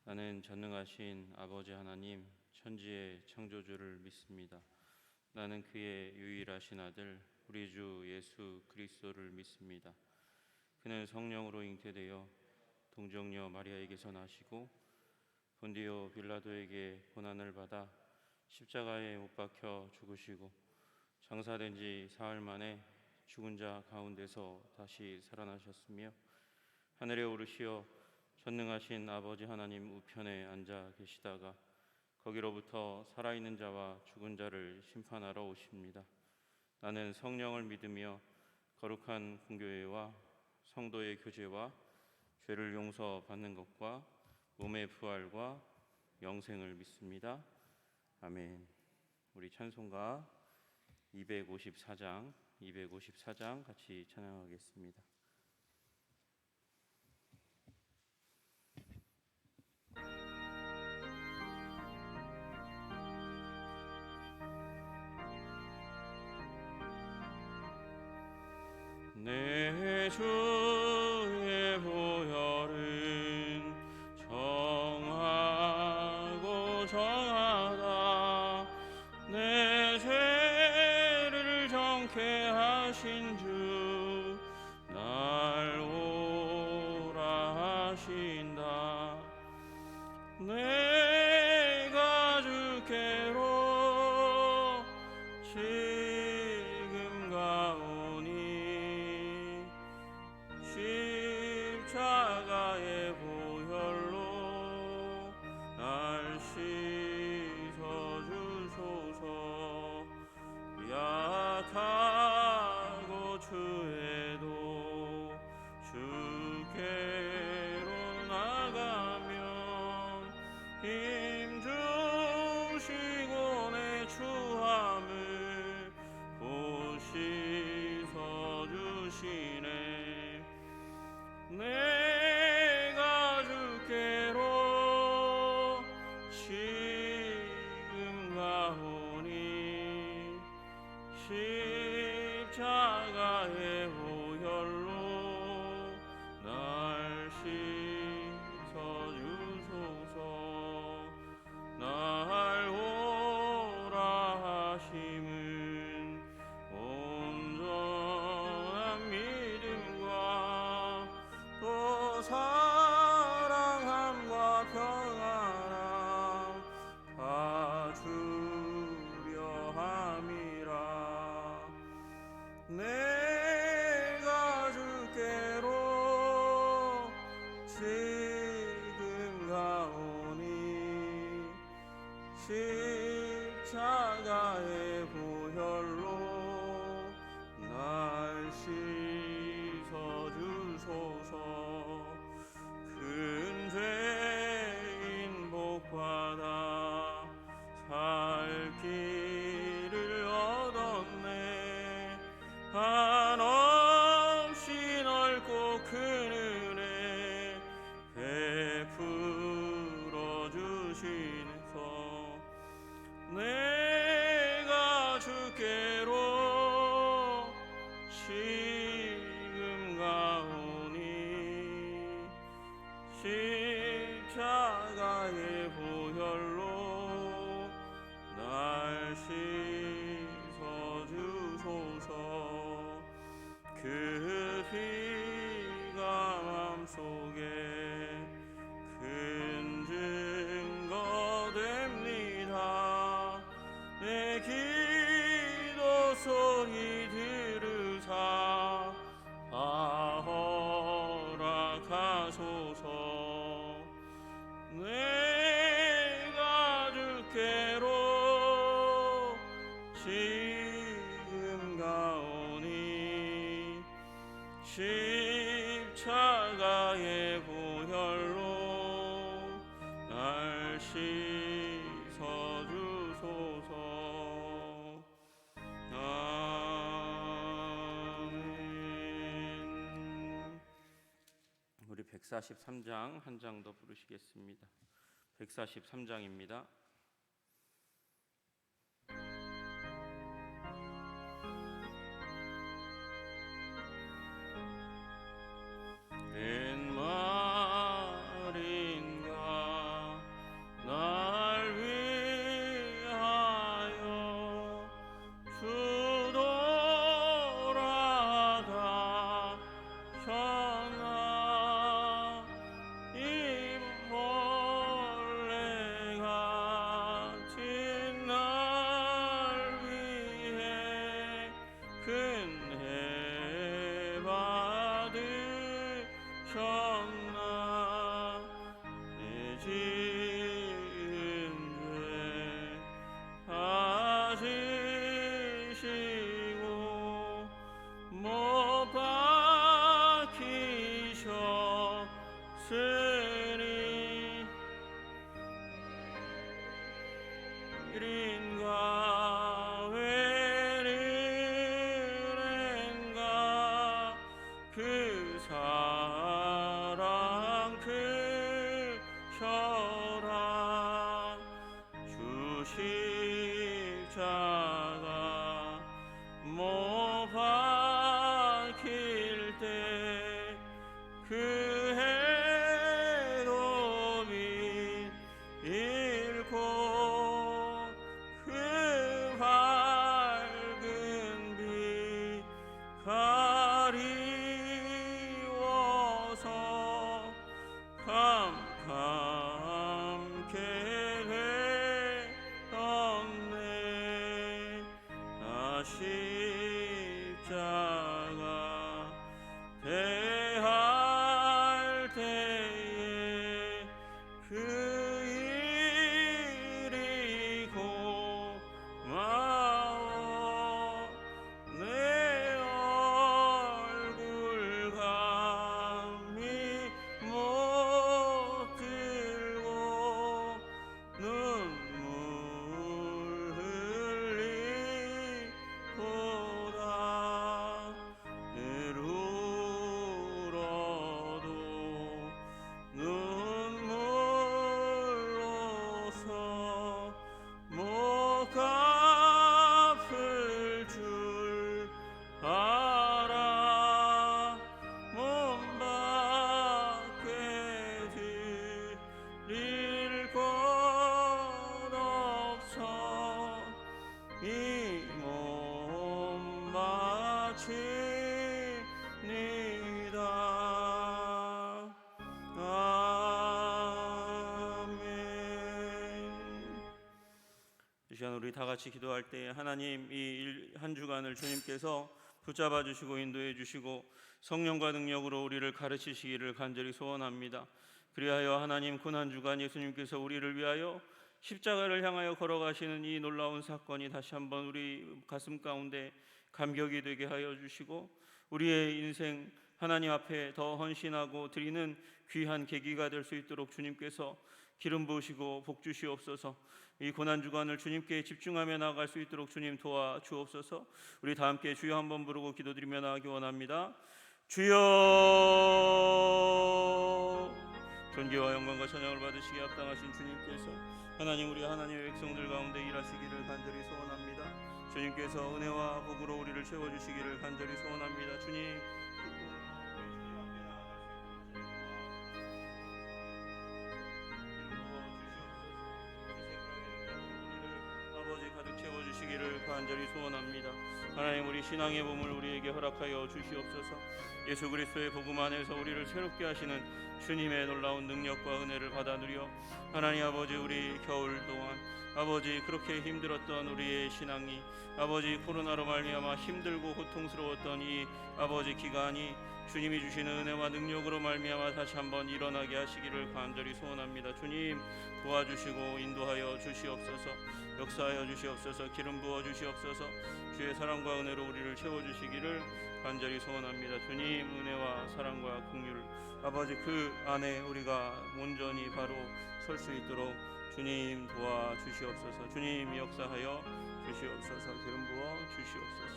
나는 전능하신 아버지 하나님, 천지의 창조주를 믿습니다. 나는 그의 유일하신 아들 우리 주 예수 그리스도를 믿습니다. 그는 성령으로 잉태되어 동정녀 마리아에게서 나시고 본디오 빌라도에게 고난을 받아 십자가에 못 박혀 죽으시고 장사된 지 사흘 만에 죽은 자 가운데서 다시 살아나셨으며 하늘에 오르시어 전능하신 아버지 하나님 우편에 앉아 계시다가 거기로부터 살아있는 자와 죽은 자를 심판하러 오십니다. 나는 성령을 믿으며 거룩한 공교회와 성도의 교제와 죄를 용서받는 것과 몸의 부활과 영생을 믿습니다. 아멘. 우리 찬송가 254장 같이 찬양하겠습니다. 내 주의 보혈은 정하고 정하다. 내 죄를 정케 하신 주 날 오라 하신다. 내가 주께로 지금 가오니 십자가의 보혈로 날 씻어주소서. 약하고 추해도 주께로 나가면 힘 주시고 내 추함을 곧 씻어주시네. 내가 주께로 지금 가오니 십자가의 보혈로 날 씻어주소서. 날 오라 하심은 온전한 믿음과 또 사랑함과 평안함 봐주려 함이라. 내가 주께로 지금 가오니 십자가의 보혈로 날 씻어주소서. 큰 죄인 복받아 살 길을 얻었네. 한없이 넓고 큰 은혜 베풀어 주시소. 내가 주께로 지금 가오니 십자가의 보혈로 날 씻어주소서. 그 피가 맘속에 큰 증거 됩니다. 내 기도 소리 들으사 다 허락하소서. 내가 주께로 지금 가오니 십자가의 보혈로 날 씻어주소서. 아멘. 우리 143장 한 장 더 부르시겠습니다. 143장입니다. 웬 말인가 지은 죄 다 지시고 못 박히셨으니 일인가 웬일인가 그 사랑 크셔라 주 십자가 못 박힐 때 그 해돔이 잃고 그 밝은 빛 가리워서 캄캄케 되었네 나 십자가 대할 때에 그 일이 고마워 내 얼굴 감히 못 들고 눈물 흘리도다 늘 울어도 눈물로서 못 갚을 줄 알아 몸 밖에 드릴 것 없어 이 몸 바칩니다 아멘. 이 시간 우리 다 같이 기도할 때 하나님 이 한 주간을 주님께서 붙잡아 주시고 인도해 주시고 성령과 능력으로 우리를 가르치시기를 간절히 소원합니다. 그리하여 하나님 고난 주간 예수님께서 우리를 위하여 십자가를 향하여 걸어가시는 이 놀라운 사건이 다시 한번 우리 가슴 가운데 감격이 되게 하여 주시고 우리의 인생 하나님 앞에 더 헌신하고 드리는 귀한 계기가 될 수 있도록 주님께서 기름 부으시고 복 주시옵소서. 이 고난 주간을 주님께 집중하며 나아갈 수 있도록 주님 도와 주옵소서. 우리 다 함께 주여 한번 부르고 기도드리며 나아가기 원합니다. 주여. 존귀와 영광과 찬양을 받으시기에 합당하신 주님께서 하나님 우리 하나님의 백성들 가운데 일하시기를 간절히 소원합니다. 주님께서 은혜와 복으로 우리를 채워주시기를 간절히 소원합니다. 주님 아버지 가득 채워주시기를 간절히 소원합니다. 하나님 우리 신앙의 봄을 우리에게 허락하여 주시옵소서. 예수 그리스도의 복음 안에서 우리를 새롭게 하시는 주님의 놀라운 능력과 은혜를 받아 누려 하나님 아버지 우리 겨울 동안 아버지 그렇게 힘들었던 우리의 신앙이 아버지 코로나로 말미암아 힘들고 고통스러웠던 이 아버지 기간이 주님이 주시는 은혜와 능력으로 말미암아 다시 한번 일어나게 하시기를 간절히 소원합니다. 주님 도와주시고 인도하여 주시옵소서. 역사하여 주시옵소서. 기름 부어 주시옵소서. 주의 사랑과 은혜로 우리를 채워주시기를 간절히 소원합니다. 주님 은혜와 사랑과 긍휼 아버지 그 안에 우리가 온전히 바로 설 수 있도록 주님 도와 주시옵소서. 주님 역사하여 주시옵소서. 기름 부어 주시옵소서.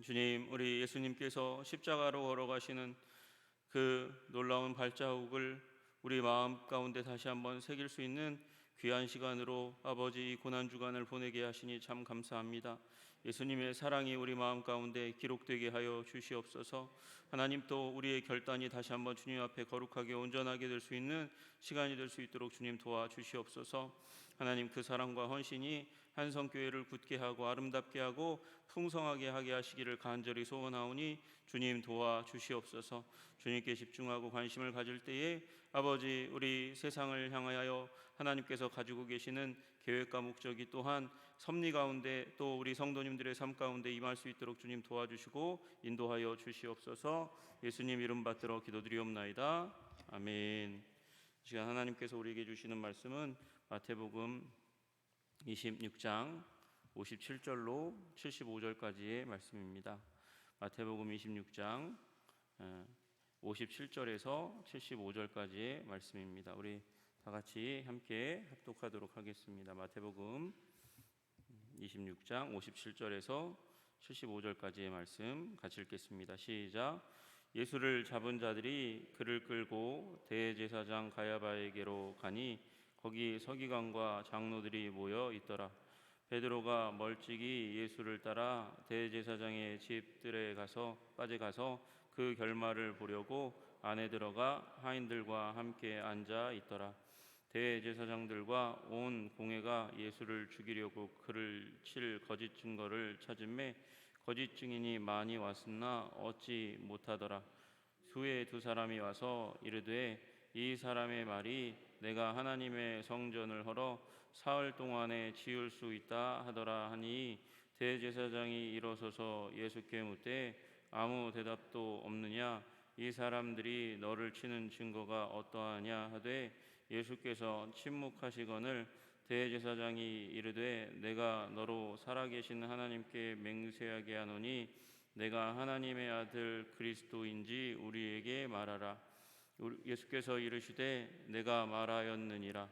주님 우리 예수님께서 십자가로 걸어가시는 그 놀라운 발자국을 우리 마음 가운데 다시 한번 새길 수 있는 귀한 시간으로 아버지 이 고난주간을 보내게 하시니 참 감사합니다. 예수님의 사랑이 우리 마음 가운데 기록되게 하여 주시옵소서. 하나님 또 우리의 결단이 다시 한번 주님 앞에 거룩하게 온전하게 될 수 있는 시간이 될 수 있도록 주님 도와주시옵소서. 하나님 그 사랑과 헌신이 한성교회를 굳게 하고 아름답게 하고 풍성하게 하게 하시기를 간절히 소원하오니 주님 도와주시옵소서. 주님께 집중하고 관심을 가질 때에 아버지 우리 세상을 향하여 하나님께서 가지고 계시는 계획과 목적이 또한 섭리 가운데 또 우리 성도님들의 삶 가운데 임할 수 있도록 주님 도와주시고 인도하여 주시옵소서. 예수님 이름 받들어 기도드리옵나이다. 아멘. 이 시간 하나님께서 우리에게 주시는 말씀은 마태복음 26장 57절로 75절까지의 말씀입니다. 마태복음 26장 57절에서 75절까지의 말씀입니다. 우리 다 같이 함께 합독하도록 하겠습니다. 마태복음 26장 57절에서 75절까지의 말씀 같이 읽겠습니다. 시작. 예수를 잡은 자들이 그를 끌고 대제사장 가야바에게로 가니 거기 서기관과 장로들이 모여 있더라. 베드로가 멀찍이 예수를 따라 대제사장의 집들에 빠져가서 그 결말을 보려고 안에 들어가 하인들과 함께 앉아 있더라. 대제사장들과 온 공회가 예수를 죽이려고 그를 칠 거짓 증거를 찾음에 거짓 증인이 많이 왔으나 얻지 못하더라. 후에 두 사람이 와서 이르되 이 사람의 말이 내가 하나님의 성전을 헐어 사흘 동안에 지을 수 있다 하더라 하니 대제사장이 일어서서 예수께 묻되 아무 대답도 없느냐? 이 사람들이 너를 치는 증거가 어떠하냐 하되 예수께서 침묵하시거늘 대제사장이 이르되 내가 너로 살아계신 하나님께 맹세하게 하노니 내가 하나님의 아들 그리스도인지 우리에게 말하라. 예수께서 이르시되 내가 말하였느니라.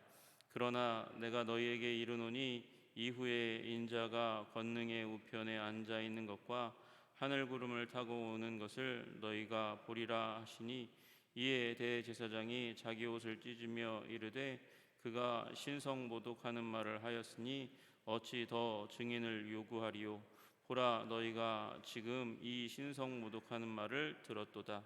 그러나 내가 너희에게 이르노니 이후에 인자가 권능의 우편에 앉아 있는 것과 하늘 구름을 타고 오는 것을 너희가 보리라 하시니 이에 대제사장이 자기 옷을 찢으며 이르되 그가 신성모독하는 말을 하였으니 어찌 더 증인을 요구하리요. 보라 너희가 지금 이 신성모독하는 말을 들었도다.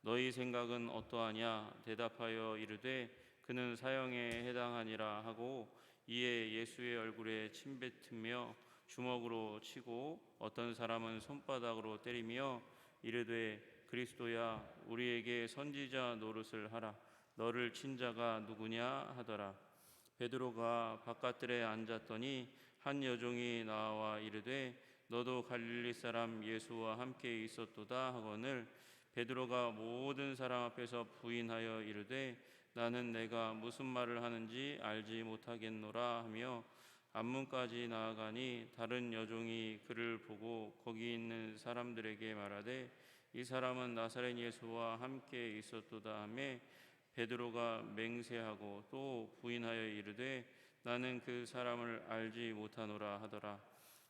너희 생각은 어떠하냐? 대답하여 이르되 그는 사형에 해당하니라 하고 이에 예수의 얼굴에 침 뱉으며 주먹으로 치고 어떤 사람은 손바닥으로 때리며 이르되 그리스도야 우리에게 선지자 노릇을 하라. 너를 친 자가 누구냐 하더라. 베드로가 바깥들에 앉았더니 한 여종이 나와 이르되 너도 갈릴리 사람 예수와 함께 있었도다 하거늘 베드로가 모든 사람 앞에서 부인하여 이르되 나는 내가 무슨 말을 하는지 알지 못하겠노라 하며 앞문까지 나아가니 다른 여종이 그를 보고 거기 있는 사람들에게 말하되 이 사람은 나사렛 예수와 함께 있었도다 하며 베드로가 맹세하고 또 부인하여 이르되 나는 그 사람을 알지 못하노라 하더라.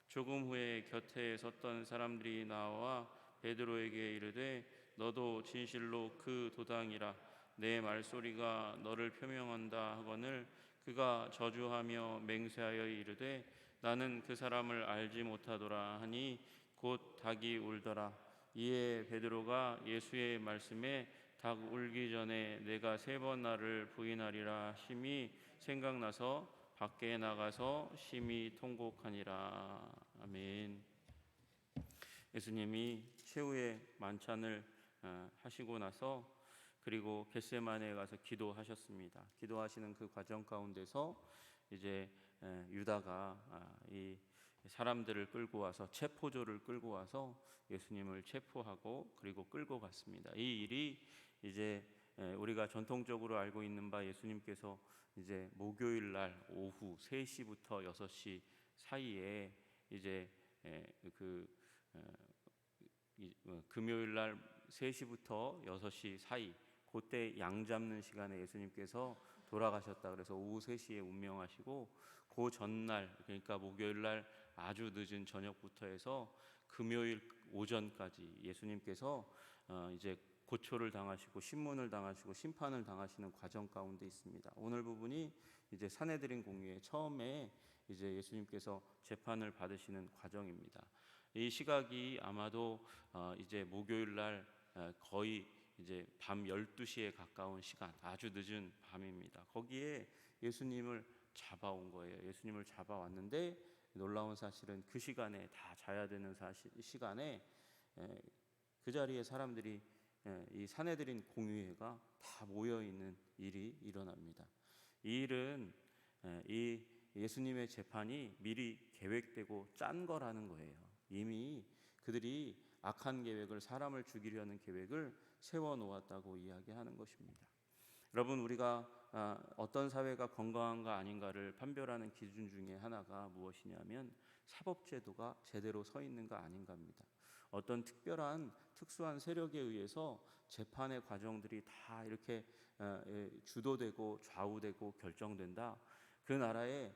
조금 후에 곁에 섰던 사람들이 나와 베드로에게 이르되 너도 진실로 그 도당이라. 내 말소리가 너를 표명한다 하거늘 그가 저주하며 맹세하여 이르되 나는 그 사람을 알지 못하더라 하니 곧 닭이 울더라. 이에 베드로가 예수의 말씀에 닭 울기 전에 내가 3번 나를 부인하리라 하심이 생각나서 밖에 나가서 심히 통곡하니라. 아멘. 예수님이 최후의 만찬을 하시고 나서 그리고 겟세마네에 가서 기도하셨습니다. 기도하시는 그 과정 가운데서 이제 유다가 이 사람들을 끌고 와서 체포조를 끌고 와서 예수님을 체포하고 그리고 끌고 갔습니다. 이 일이 이제 우리가 전통적으로 알고 있는 바 예수님께서 이제 목요일 날 오후 3시부터 6시 사이에 이제 금요일 날 3시부터 6시 사이 그때 양 잡는 시간에 예수님께서 돌아가셨다. 그래서 오후 3시에 운명하시고 그 전날 그러니까 목요일 날 아주 늦은 저녁부터 해서 금요일 오전까지 예수님께서 이제 고초를 당하시고 신문을 당하시고 심판을 당하시는 과정 가운데 있습니다. 오늘 부분이 이제 산헤드린 공회의 처음에 이제 예수님께서 재판을 받으시는 과정입니다. 이 시각이 아마도 이제 목요일 날 거의 이제 밤 12시에 가까운 시간, 아주 늦은 밤입니다. 거기에 예수님을 잡아온 거예요. 예수님을 잡아왔는데 놀라운 사실은 그 시간에 다 자야 되는 시간에 그 자리에 사람들이 이 산헤드린 공의회가 다 모여 있는 일이 일어납니다. 이 일은 이 예수님의 재판이 미리 계획되고 짠 거라는 거예요. 이미 그들이 악한 계획을 사람을 죽이려는 계획을 세워 놓았다고 이야기하는 것입니다. 여러분, 우리가 어떤 사회가 건강한가 아닌가를 판별하는 기준 중에 하나가 무엇이냐면 사법제도가 제대로 서 있는가 아닌가입니다. 어떤 특수한 세력에 의해서 재판의 과정들이 다 이렇게 주도되고 좌우되고 결정된다. 그 나라에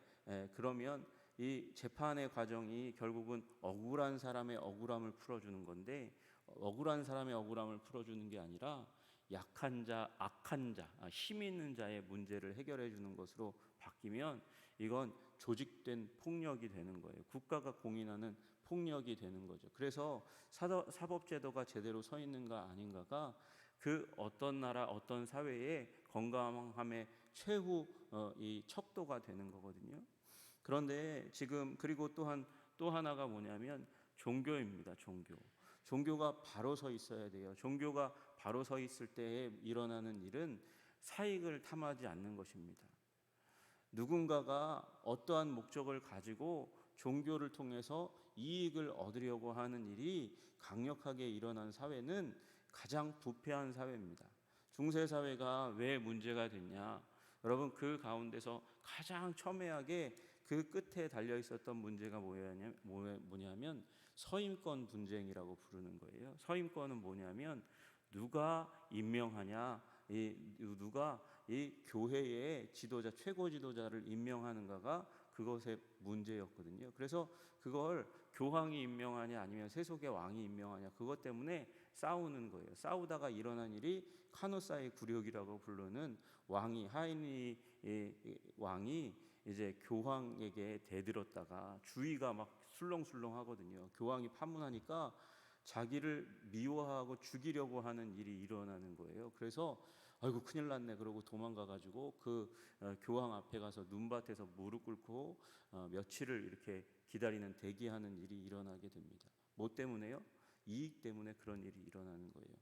그러면 이 재판의 과정이 결국은 억울한 사람의 억울함을 풀어주는 건데, 억울한 사람의 억울함을 풀어주는 게 아니라 약한 자, 악한 자, 힘 있는 자의 문제를 해결해 주는 것으로 바뀌면 이건 조직된 폭력이 되는 거예요. 국가가 공인하는 폭력이 되는 거죠. 그래서 사법제도가 제대로 서 있는가 아닌가가 그 어떤 나라, 어떤 사회의 건강함의 최후 이 척도가 되는 거거든요. 그런데 지금 그리고 또 하나가 뭐냐면 종교입니다. 종교가 바로 서 있어야 돼요. 종교가 바로 서 있을 때에 일어나는 일은 사익을 탐하지 않는 것입니다. 누군가가 어떠한 목적을 가지고 종교를 통해서 이익을 얻으려고 하는 일이 강력하게 일어난 사회는 가장 부패한 사회입니다. 중세 사회가 왜 문제가 됐냐? 여러분, 그 가운데서 가장 첨예하게 그 끝에 달려 있었던 문제가 뭐냐면 서임권 분쟁이라고 부르는 거예요. 서임권은 뭐냐면 누가 임명하냐, 누가 이 교회의 지도자, 최고 지도자를 임명하는가가 그것의 문제였거든요. 그래서 그걸 교황이 임명하냐 아니면 세속의 왕이 임명하냐, 그것 때문에 싸우는 거예요. 싸우다가 일어난 일이 카노사의 굴욕이라고 부르는 하이니 왕이 이제 교황에게 대들었다가 주위가 막 술렁술렁하거든요. 교황이 파문하니까 자기를 미워하고 죽이려고 하는 일이 일어나는 거예요. 그래서 아이고 큰일 났네 그러고 도망가 가지고 그 교황 앞에 가서 눈밭에서 무릎 꿇고 며칠을 이렇게 기다리는, 대기하는 일이 일어나게 됩니다. 뭐 때문에요? 이익 때문에 그런 일이 일어나는 거예요.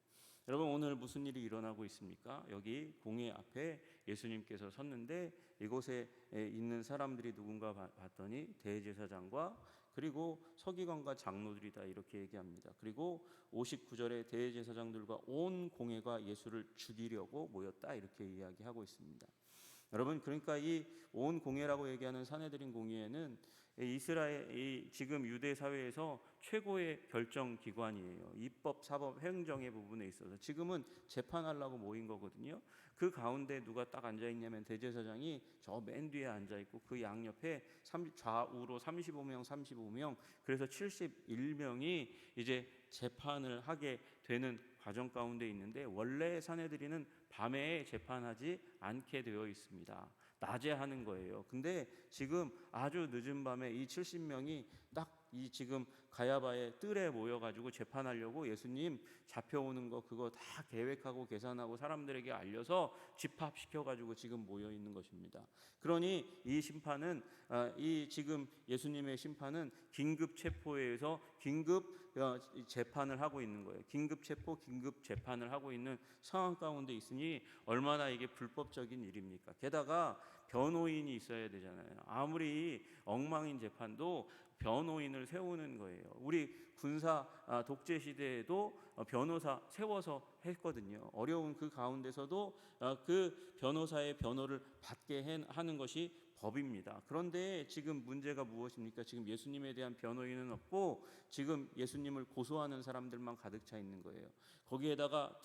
여러분, 오늘 무슨 일이 일어나고 있습니까? 여기 공회 앞에 예수님께서 섰는데 이곳에 있는 사람들이 누군가 봤더니 대제사장과 그리고 서기관과 장로들이다, 이렇게 얘기합니다. 그리고 59절에 대제사장들과 온 공회가 예수를 죽이려고 모였다, 이렇게 이야기하고 있습니다. 여러분, 그러니까 이 온 공회라고 얘기하는 산헤드린 공회는 이스라엘 지금 유대 사회에서 최고의 결정 기관이에요. 입법, 사법, 행정의 부분에 있어서 지금은 재판하려고 모인 거거든요. 그 가운데 누가 딱 앉아 있냐면 대제사장이 저 맨 뒤에 앉아 있고 그 양옆에 좌우로 35명, 그래서 71명이 이제 재판을 하게 되는 과정 가운데 있는데, 원래 산헤드린은 밤에 재판하지 않게 되어 있습니다. 낮에 하는 거예요. 근데 지금 아주 늦은 밤에 이 70명이 딱 이 지금 가야바의 뜰에 모여가지고 재판하려고 예수님 잡혀오는 거 그거 다 계획하고 계산하고 사람들에게 알려서 집합시켜가지고 지금 모여 있는 것입니다. 그러니 이 심판은 이 지금 예수님의 심판은 긴급 체포에 의해서 긴급 재판을 하고 있는 거예요. 긴급 체포, 긴급 재판을 하고 있는 상황 가운데 있으니 얼마나 이게 불법적인 일입니까? 게다가 변호인이 있어야 되잖아요. 아무리 엉망인 재판도 변호인을 세우는 거예요. 우리 군사 독재 시대에도 변호사 세워서 했거든요. 어려운 그 가운데서도 그 변호사의 변호를 받게 하는 것이 법입니다. 그런데 지금 문제가 무엇입니까? 지금 예수님에 대한 변호인은 없고 지금 예수님을 고소하는 사람들만 가득 차 있는 거예요. 거기에다가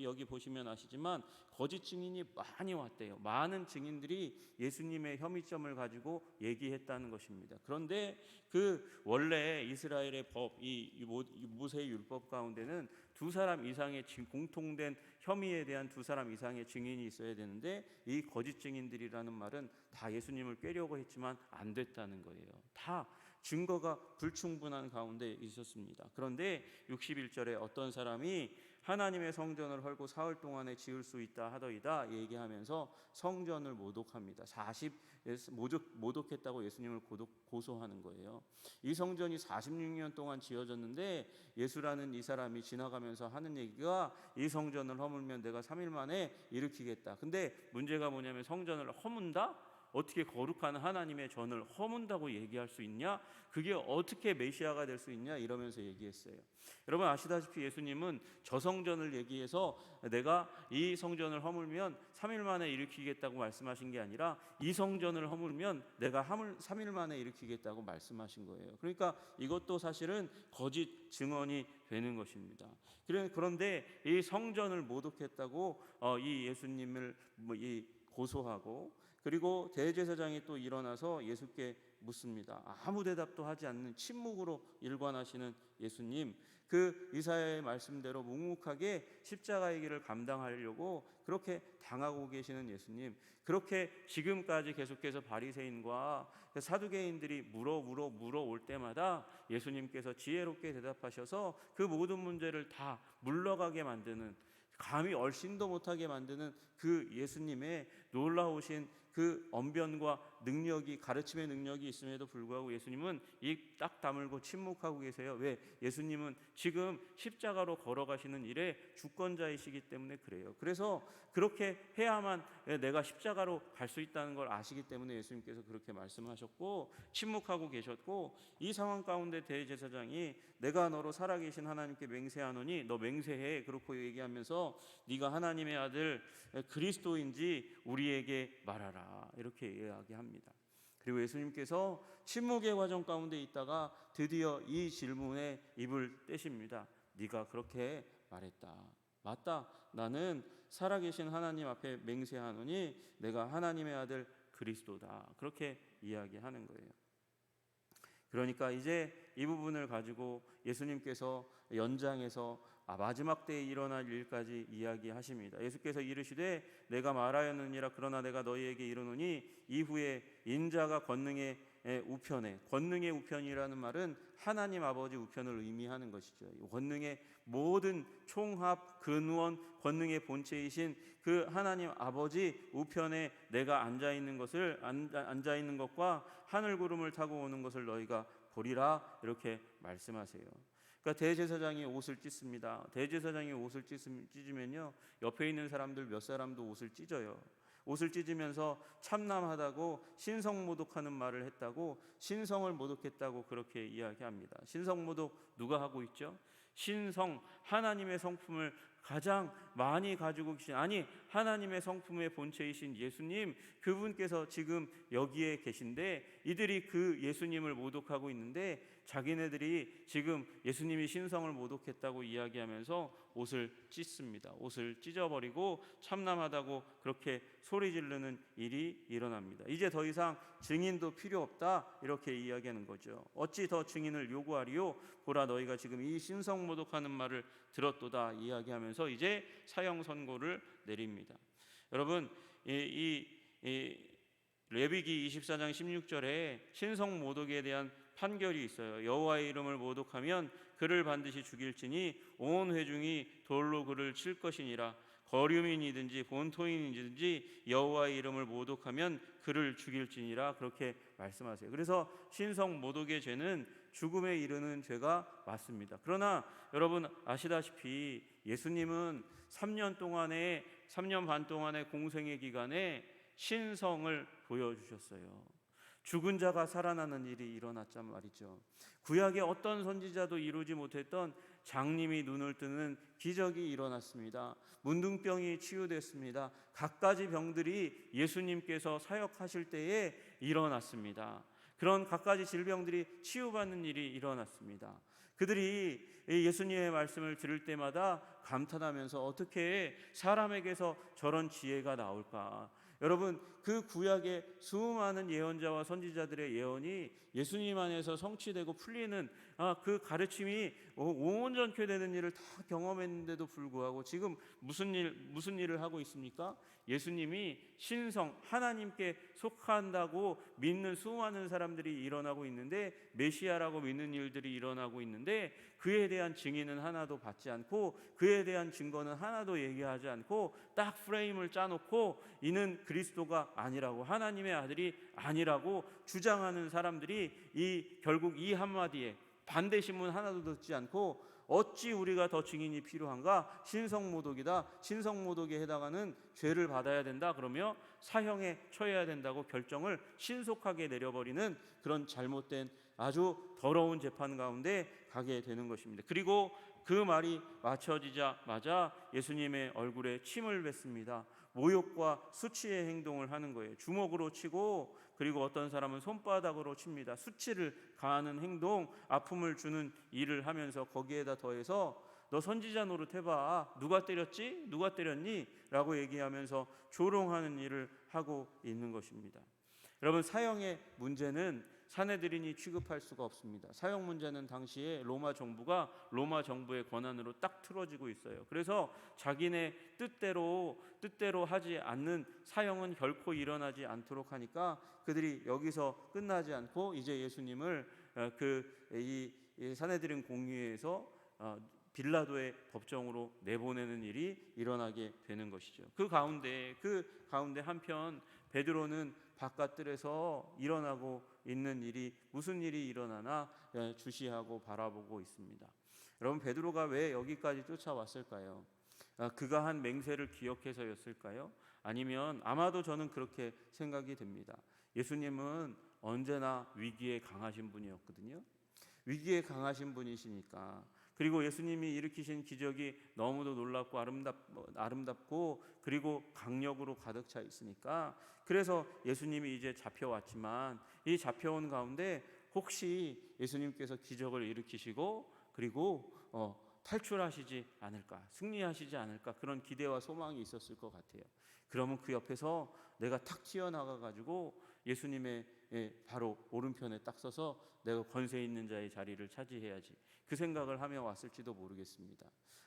여기 보시면 아시지만 거짓 증인이 많이 왔대요. 많은 증인들이 예수님의 혐의점을 가지고 얘기했다는 것입니다. 그런데 그 원래 이스라엘의 법, 이 모세의 율법 가운데는 두 사람 이상의 공통된 혐의에 대한 두 사람 이상의 증인이 있어야 되는데, 이 거짓 증인들이라는 말은 다 예수님을 꾀려고 했지만 안 됐다는 거예요. 다 증거가 불충분한 가운데 있었습니다. 그런데 61절에 어떤 사람이 하나님의 성전을 헐고 사흘 동안에 지을 수 있다 하더이다 얘기하면서 성전을 모독합니다. 모독했다고 예수님을 고소하는 거예요. 이 성전이 46년 동안 지어졌는데 예수라는 이 사람이 지나가면서 하는 얘기가 이 성전을 허물면 내가 3일 만에 일으키겠다. 근데 문제가 뭐냐면 성전을 허문다? 어떻게 거룩한 하나님의 전을 허문다고 얘기할 수 있냐? 그게 어떻게 메시아가 될 수 있냐? 이러면서 얘기했어요. 여러분 아시다시피 예수님은 저 성전을 얘기해서 내가 이 성전을 허물면 3일 만에 일으키겠다고 말씀하신 게 아니라 이 성전을 허물면 내가 3일 만에 일으키겠다고 말씀하신 거예요. 그러니까 이것도 사실은 거짓 증언이 되는 것입니다. 그런데 이 성전을 모독했다고 이 예수님을 고소하고, 그리고 대제사장이 또 일어나서 예수께 묻습니다. 아무 대답도 하지 않는 침묵으로 일관하시는 예수님, 그 이사야의 말씀대로 묵묵하게 십자가의 길을 감당하려고 그렇게 당하고 계시는 예수님, 그렇게 지금까지 계속해서 바리새인과 사두개인들이 물어올 때마다 예수님께서 지혜롭게 대답하셔서 그 모든 문제를 다 물러가게 만드는, 감히 얼씬도 못하게 만드는 그 예수님의 놀라우신 그 언변과 능력이, 가르침의 능력이 있음에도 불구하고 예수님은 입 딱 다물고 침묵하고 계세요. 왜? 예수님은 지금 십자가로 걸어가시는 일에 주권자이시기 때문에 그래요. 그래서 그렇게 해야만 내가 십자가로 갈 수 있다는 걸 아시기 때문에 예수님께서 그렇게 말씀하셨고 침묵하고 계셨고, 이 상황 가운데 대제사장이 내가 너로 살아계신 하나님께 맹세하노니 너 맹세해, 그렇게 얘기하면서 네가 하나님의 아들 그리스도인지 우리에게 말하라, 이렇게 이야기합니다. 그리고 예수님께서 침묵의 과정 가운데 있다가 드디어 이 질문에 입을 떼십니다. 네가 그렇게 말했다. 맞다. 나는 살아계신 하나님 앞에 맹세하노니 내가 하나님의 아들 그리스도다. 그렇게 이야기하는 거예요. 그러니까 이제 이 부분을 가지고 예수님께서 연장해서 마지막 때에 일어날 일까지 이야기하십니다. 예수께서 이르시되 내가 말하였느니라. 그러나 내가 너희에게 이르노니 이후에 인자가 권능의 우편에, 권능의 우편이라는 말은 하나님 아버지 우편을 의미하는 것이죠. 권능의 모든 총합, 근원, 권능의 본체이신 그 하나님 아버지 우편에 내가 앉아 있는 것과 하늘 구름을 타고 오는 것을 너희가 보리라, 이렇게 말씀하세요. 그러니까 대제사장이 옷을 찢습니다. 대제사장이 옷을 찢으면요, 옆에 있는 사람들 몇 사람도 옷을 찢어요. 옷을 찢으면서 참남하다고 신성모독하는 말을 했다고, 신성을 모독했다고 그렇게 이야기합니다. 신성모독 누가 하고 있죠? 신성, 하나님의 성품을 가장 많이 가지고 계신, 아니 하나님의 성품의 본체이신 예수님, 그분께서 지금 여기에 계신데 이들이 그 예수님을 모독하고 있는데 자기네들이 지금 예수님이 신성을 모독했다고 이야기하면서 옷을 찢습니다. 옷을 찢어버리고 참남하다고 그렇게 소리 지르는 일이 일어납니다. 이제 더 이상 증인도 필요 없다, 이렇게 이야기하는 거죠. 어찌 더 증인을 요구하리요? 보라, 너희가 지금 이 신성 모독하는 말을 들었도다, 이야기하면서 이제 사형 선고를 내립니다. 여러분, 이 레위기 24장 16절에 신성 모독에 대한 판결이 있어요. 여호와의 이름을 모독하면 그를 반드시 죽일지니 온 회중이 돌로 그를 칠 것이니라. 거류민이든지 본토인이든지 여호와의 이름을 모독하면 그를 죽일지니라, 그렇게 말씀하세요. 그래서 신성 모독의 죄는 죽음에 이르는 죄가 맞습니다. 그러나 여러분 아시다시피 예수님은 3년 반 동안의 공생의 기간에 신성을 보여주셨어요. 죽은 자가 살아나는 일이 일어났단 말이죠. 구약의 어떤 선지자도 이루지 못했던 장님이 눈을 뜨는 기적이 일어났습니다. 문둥병이 치유됐습니다. 갖가지 병들이 예수님께서 사역하실 때에 일어났습니다. 그런 갖가지 질병들이 치유받는 일이 일어났습니다. 그들이 예수님의 말씀을 들을 때마다 감탄하면서 어떻게 사람에게서 저런 지혜가 나올까? 여러분, 그 구약의 수많은 예언자와 선지자들의 예언이 예수님 안에서 성취되고 풀리는 그 가르침이 온전케 되는 일을 다 경험했는데도 불구하고 지금 무슨 일을 하고 있습니까? 예수님이 신성, 하나님께 속한다고 믿는 수많은 사람들이 일어나고 있는데, 메시아라고 믿는 일들이 일어나고 있는데 그에 대한 증인은 하나도 받지 않고 그에 대한 증거는 하나도 얘기하지 않고 딱 프레임을 짜놓고 이는 그리스도가 아니라고, 하나님의 아들이 아니라고 주장하는 사람들이 결국 이 한마디에 반대 신문 하나도 듣지 않고 어찌 우리가 더 증인이 필요한가? 신성모독이다. 신성모독에 해당하는 죄를 받아야 된다. 그러며 사형에 처해야 된다고 결정을 신속하게 내려버리는 그런 잘못된 아주 더러운 재판 가운데 가게 되는 것입니다. 그리고 그 말이 맞춰지자마자 예수님의 얼굴에 침을 뱉습니다. 모욕과 수치의 행동을 하는 거예요. 주먹으로 치고, 그리고 어떤 사람은 손바닥으로 칩니다. 수치를 가하는 행동, 아픔을 주는 일을 하면서 거기에다 더해서 너 선지자 노릇해봐. 누가 때렸지? 누가 때렸니? 라고 얘기하면서 조롱하는 일을 하고 있는 것입니다. 여러분, 사형의 문제는 사내들인이 취급할 수가 없습니다. 사형 문제는 당시에 로마 정부가 로마 정부의 권한으로 딱 틀어지고 있어요. 그래서 자기네 뜻대로 하지 않는 사형은 결코 일어나지 않도록 하니까 그들이 여기서 끝나지 않고 이제 예수님을 이 사내들인 공의회에서 빌라도의 법정으로 내보내는 일이 일어나게 되는 것이죠. 그 가운데 한편 베드로는 바깥들에서 일어나고 있는 일이 무슨 일이 일어나나 주시하고 바라보고 있습니다. 여러분, 베드로가 왜 여기까지 쫓아왔을까요? 그가 한 맹세를 기억해서였을까요? 아니면 아마도 저는 그렇게 생각이 됩니다. 예수님은 언제나 위기에 강하신 분이었거든요. 위기에 강하신 분이시니까, 그리고 예수님이 일으키신 기적이 너무도 놀랍고 아름답고 그리고 강력으로 가득 차 있으니까, 그래서 예수님이 이제 잡혀왔지만 이 잡혀온 가운데 혹시 예수님께서 기적을 일으키시고 그리고 탈출하시지 않을까, 승리하시지 않을까, 그런 기대와 소망이 있었을 것 같아요. 그러면 그 옆에서 내가 탁 튀어나가 가지고 예수님의 바로 오른편에 딱 서서 내가 권세 있는 자의 자리를 차지해야지, 그 생각을 하며 왔을지도 모르겠습니다.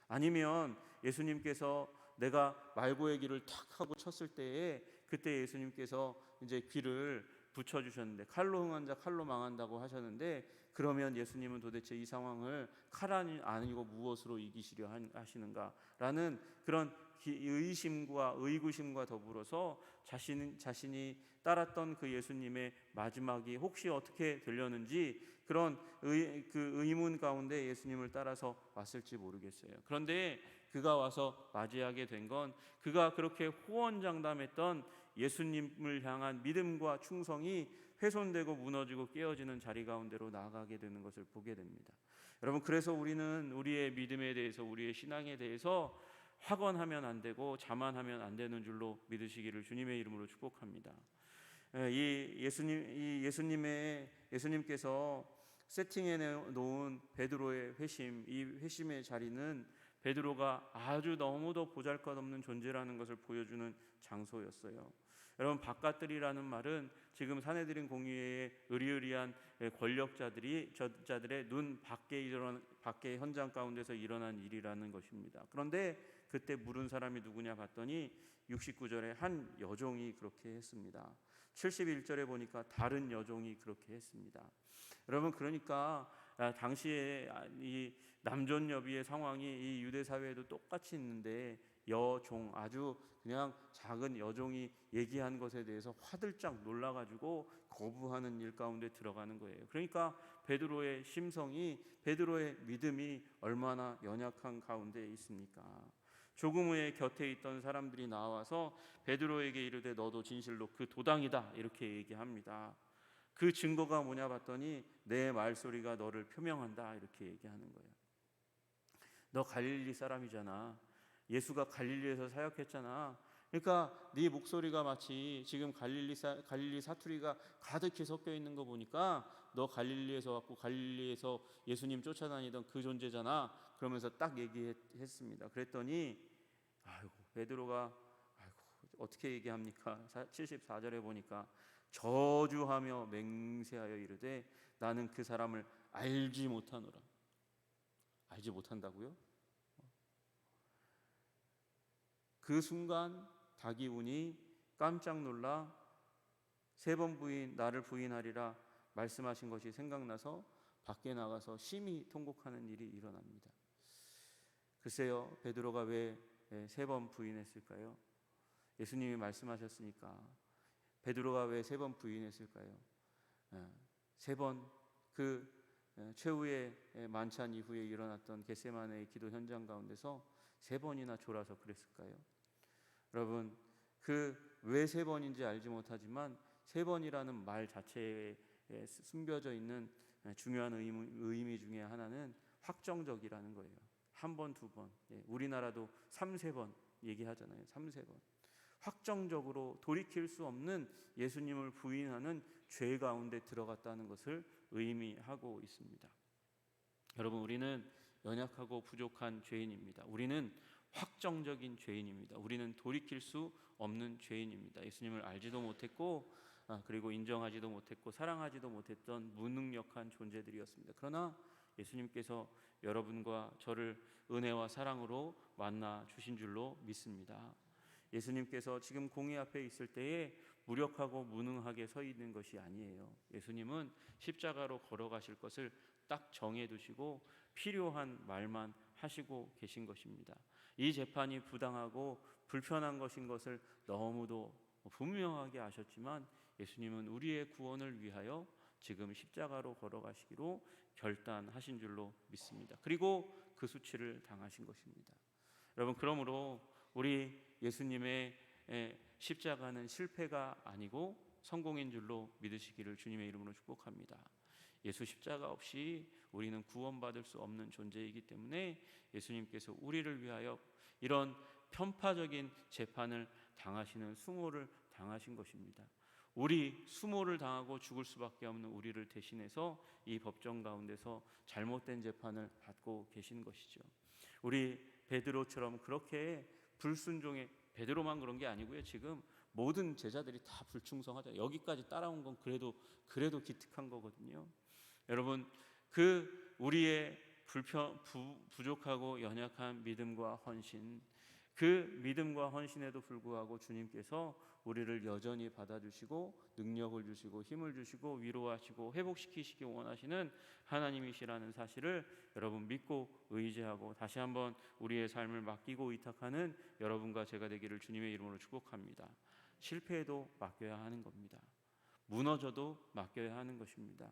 아니면 예수님께서 내가 말고의 길을 탁 하고 쳤을 때에 그때 예수님께서 이제 귀를 붙여주셨는데, 칼로 흥한 자 칼로 망한다고 하셨는데, 그러면 예수님은 도대체 이 상황을 칼 아니고 무엇으로 이기시려 하시는가라는 그런 의심과 의구심과 더불어서 자신이 따랐던 그 예수님의 마지막이 혹시 어떻게 되려는지 그런 의문 가운데 예수님을 따라서 왔을지 모르겠어요. 그런데 그가 와서 맞이하게 된 건 그가 그렇게 호언장담했던 예수님을 향한 믿음과 충성이 훼손되고 무너지고 깨어지는 자리 가운데로 나아가게 되는 것을 보게 됩니다. 여러분, 그래서 우리는 우리의 믿음에 대해서, 우리의 신앙에 대해서 확언하면 안 되고 자만하면 안 되는 줄로 믿으시기를 주님의 이름으로 축복합니다. 예수님께서 세팅해 놓은 베드로의 회심, 이 회심의 자리는 베드로가 아주 너무도 보잘것없는 존재라는 것을 보여주는 장소였어요. 여러분, 바깥들이라는 말은 지금 사내들인 공의회의 의리의리한 권력자들의 눈 밖의 현장 가운데서 일어난 일이라는 것입니다. 그런데 그때 물은 사람이 누구냐 봤더니 69절에 한 여종이 그렇게 했습니다. 71절에 보니까 다른 여종이 그렇게 했습니다. 여러분, 그러니까 당시에 이 남존여비의 상황이 이 유대 사회에도 똑같이 있는데, 여종, 아주 그냥 작은 여종이 얘기한 것에 대해서 화들짝 놀라가지고 거부하는 일 가운데 들어가는 거예요. 그러니까 베드로의 심성이, 베드로의 믿음이 얼마나 연약한 가운데 있습니까? 조금 후에 곁에 있던 사람들이 나와서 베드로에게 이르되 너도 진실로 그 도당이다, 이렇게 얘기합니다. 그 증거가 뭐냐 봤더니 내 말소리가 너를 표명한다, 이렇게 얘기하는 거예요. 너 갈릴리 사람이잖아. 예수가 갈릴리에서 사역했잖아. 그러니까 네 목소리가 마치 지금 갈릴리 사투리가 가득히 섞여 있는 거 보니까 너 갈릴리에서 왔고 갈릴리에서 예수님 쫓아다니던 그 존재잖아. 그러면서 딱 얘기했습니다. 그랬더니 베드로가 어떻게 얘기합니까? 74절에 보니까 저주하며 맹세하여 이르되 나는 그 사람을 알지 못하노라. 알지 못한다고요? 그 순간 다기운이 깜짝 놀라 세 번 나를 부인하리라 말씀하신 것이 생각나서 밖에 나가서 심히 통곡하는 일이 일어납니다. 글쎄요, 베드로가 왜 세 번 부인했을까요? 예수님이 말씀하셨으니까. 베드로가 왜 세 번 부인했을까요? 세 번 최후의 만찬 이후에 일어났던 겟세마네의 기도 현장 가운데서 3번이나 졸아서 그랬을까요? 여러분, 그 왜 3번인지 알지 못하지만 3번이라는 말 자체에 숨겨져 있는 중요한 의미 중에 하나는 확정적이라는 거예요. 1번, 2번. 우리나라도 3, 4번 얘기하잖아요. 3, 4번. 확정적으로 돌이킬 수 없는 예수님을 부인하는 죄 가운데 들어갔다는 것을 의미하고 있습니다. 여러분, 우리는 연약하고 부족한 죄인입니다. 우리는 확정적인 죄인입니다. 우리는 돌이킬 수 없는 죄인입니다. 예수님을 알지도 못했고 그리고 인정하지도 못했고 사랑하지도 못했던 무능력한 존재들이었습니다. 그러나 예수님께서 여러분과 저를 은혜와 사랑으로 만나 주신 줄로 믿습니다. 예수님께서 지금 공의 앞에 있을 때에 무력하고 무능하게 서 있는 것이 아니에요. 예수님은 십자가로 걸어가실 것을 딱 정해두시고 필요한 말만 하시고 계신 것입니다. 이 재판이 부당하고 불편한 것인 것을 너무도 분명하게 아셨지만 예수님은 우리의 구원을 위하여 지금 십자가로 걸어가시기로 결단하신 줄로 믿습니다. 그리고 그 수치를 당하신 것입니다. 여러분, 그러므로 우리 예수님의 십자가는 실패가 아니고 성공인 줄로 믿으시기를 주님의 이름으로 축복합니다. 예수 십자가 없이 우리는 구원받을 수 없는 존재이기 때문에 예수님께서 우리를 위하여 이런 편파적인 재판을 당하시는 수모를 당하신 것입니다. 우리 수모를 당하고 죽을 수밖에 없는 우리를 대신해서 이 법정 가운데서 잘못된 재판을 받고 계신 것이죠. 우리 베드로처럼 그렇게 불순종의, 베드로만 그런 게 아니고요. 지금 모든 제자들이 다 불충성하죠. 여기까지 따라온 건 그래도 기특한 거거든요. 여러분, 그 우리의 부족하고 연약한 믿음과 헌신, 그 믿음과 헌신에도 불구하고 주님께서 우리를 여전히 받아주시고 능력을 주시고 힘을 주시고 위로하시고 회복시키시기 원하시는 하나님이시라는 사실을 여러분 믿고 의지하고 다시 한번 우리의 삶을 맡기고 의탁하는 여러분과 제가 되기를 주님의 이름으로 축복합니다. 실패해도 맡겨야 하는 겁니다. 무너져도 맡겨야 하는 것입니다.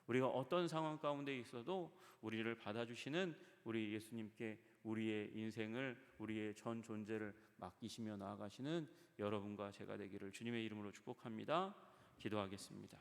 우리가 어떤 상황 가운데 있어도 우리를 받아주시는 우리 예수님께 우리의 인생을, 우리의 전 존재를 맡기시며 나아가시는 여러분과 제가 되기를 주님의 이름으로 축복합니다. 기도하겠습니다.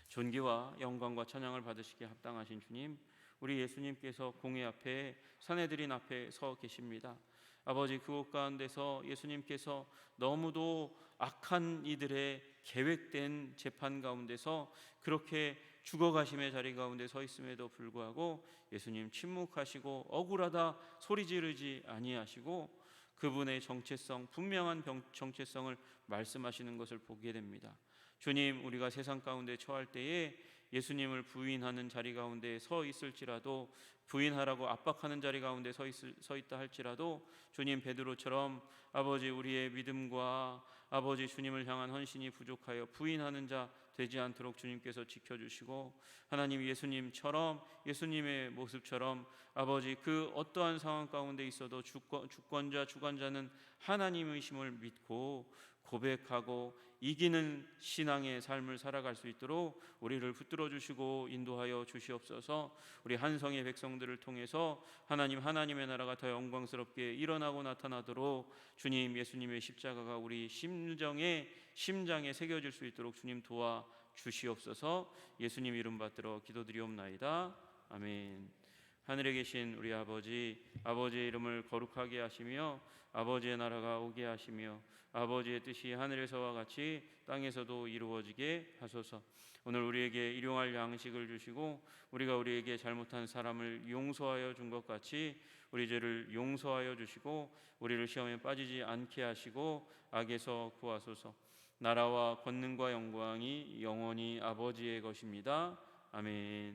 존귀와 영광과 찬양을 받으시기에 합당하신 주님, 우리 예수님께서 공회 앞에 산헤드린 앞에 서 계십니다. 아버지, 그곳 가운데서 예수님께서 너무도 악한 이들의 계획된 재판 가운데서 그렇게 죽어가심의 자리 가운데 서 있음에도 불구하고 예수님 침묵하시고 억울하다 소리 지르지 아니하시고 그분의 정체성, 분명한 정체성을 말씀하시는 것을 보게 됩니다. 주님, 우리가 세상 가운데 처할 때에 예수님을 부인하는 자리 가운데 서 있을지라도, 부인하라고 압박하는 자리 가운데 서 있다 할지라도 주님, 베드로처럼 아버지, 우리의 믿음과 아버지 주님을 향한 헌신이 부족하여 부인하는 자 되지 않도록 주님께서 지켜주시고, 하나님, 예수님처럼, 예수님의 모습처럼 아버지, 그 어떠한 상황 가운데 있어도 주권자 주관자는 하나님이심을 믿고 고백하고 이기는 신앙의 삶을 살아갈 수 있도록 우리를 붙들어 주시고 인도하여 주시옵소서. 우리 한성의 백성들을 통해서 하나님의 나라가 더 영광스럽게 일어나고 나타나도록 주님, 예수님의 십자가가 우리 심장에 새겨질 수 있도록 주님 도와 주시옵소서. 예수님 이름 받들어 기도드리옵나이다. 아멘. 하늘에 계신 우리 아버지, 아버지의 이름을 거룩하게 하시며 아버지의 나라가 오게 하시며 아버지의 뜻이 하늘에서와 같이 땅에서도 이루어지게 하소서. 오늘 우리에게 일용할 양식을 주시고 우리가 우리에게 잘못한 사람을 용서하여 준 것 같이 우리 죄를 용서하여 주시고 우리를 시험에 빠지지 않게 하시고 악에서 구하소서. 나라와 권능과 영광이 영원히 아버지의 것입니다. 아멘.